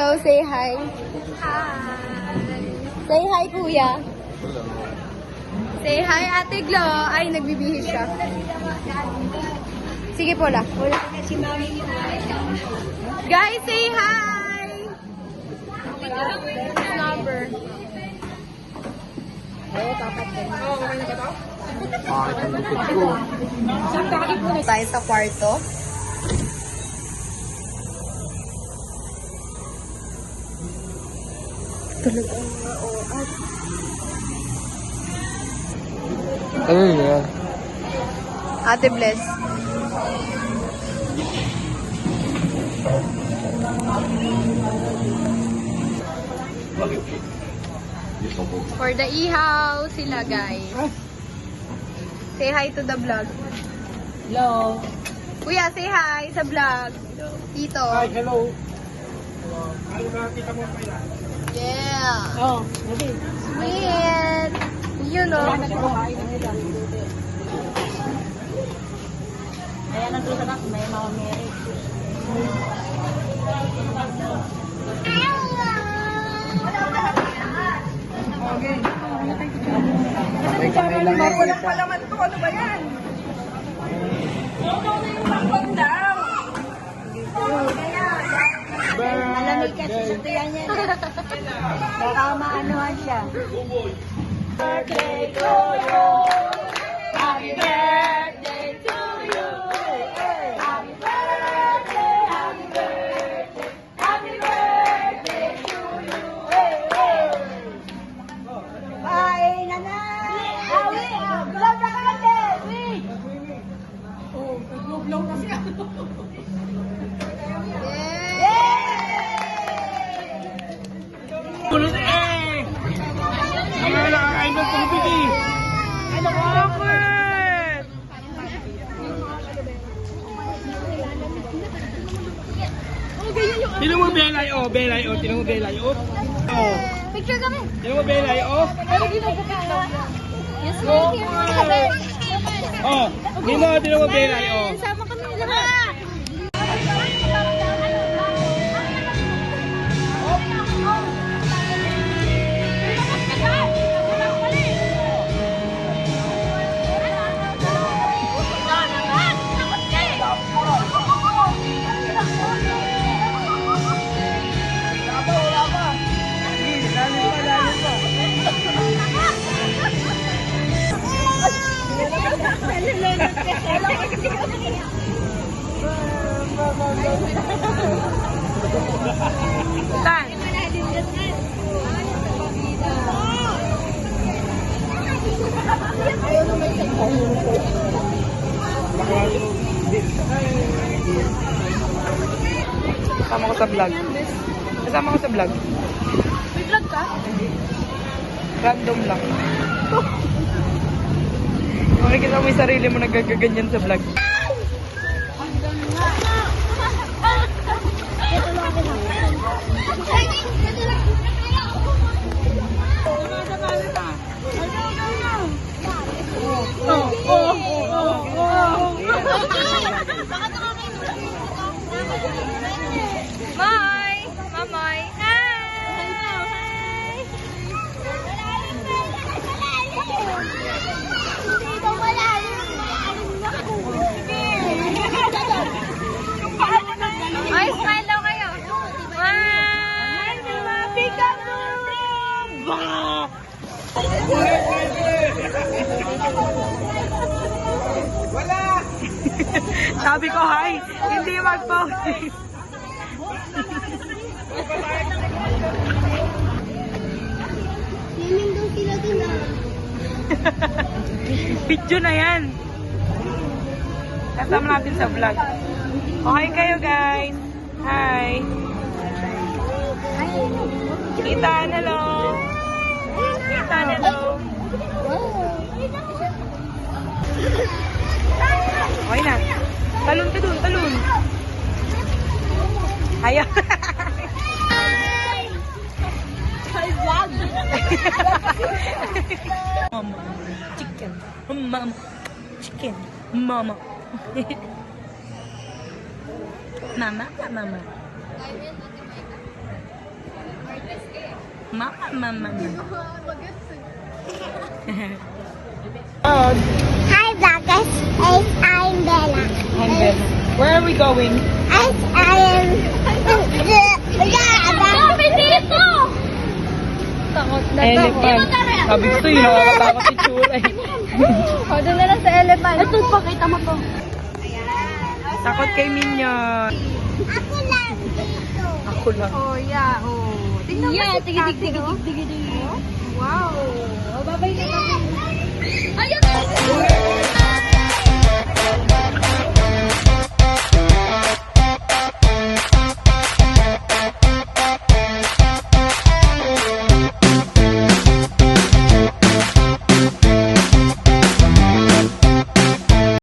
Hello, say hi. Say hi, kuya. Say hi, Ate Glo. Ay, nagbibihis siya. Sige po la. Guys, say hi! Number. Tayo sa kwarto. Tulog ang oras. Ano yun? Ate Bless. For the ihaw sila, guys. Say hi to the vlog. Hello. Kuya, say hi sa vlog. Tito. Hi, hello. Yeah. Oh, okay. Sweet. You know. Ayan ang tusa na, may mga Mary. May kamay lang yan. Walang palaman to, ano ba yan? Malamig kasi sa tiyan yan. Baka maanuhan siya. Birthday to you. Happy birthday to you. Happy birthday, happy birthday. Happy birthday to you. Bye, nanay. Awi, vlog na ka natin. Oh, nag-vlog na siya. Kulot eh! Ang mga nakakain ng pumipiti! Ano ko? Awkward! Tinan mo Belay, oh, Belay, oh, tinan mo Belay, oh. Oh, Picture kami. tinan mo Belay, oh. Pero ginagpapit. Yes, Oh, we're here. oh, tinan mo Belay, oh. Sama kami lahat. Tan! Kasama ko sa vlog. Kasama ko sa vlog. May vlog ka? Random lang. Makikita mo yung sarili mo nagagaganyan sa vlog. Bye! Mamay! Hi! Ay, smile daw kayo! One! Sabi ko, hi! Hindi mag-post. Swimming daw sila dun ah. Video na yan. Kasama natin sa vlog. Okay kayo guys. Hi. Kita, hello. Kita, hello. Okay na. Talon ka dun, talon. Ayaw. Hi, vlog! Mama, chicken. Mama, chicken. Mama. Mama, mama. Mama. Hi vloggers, I'm Bella. I'm Bella. Where are we going? I am Takot na Elephant. Sabi ko sa'yo, nakakatakot si Chura eh. O, doon na lang sa elephant. Ito, pakita mo to. Takot kay Minion. Ako lang dito. Ako lang. Oh, yeah. Oh. Tingnan mo si Ate, oh.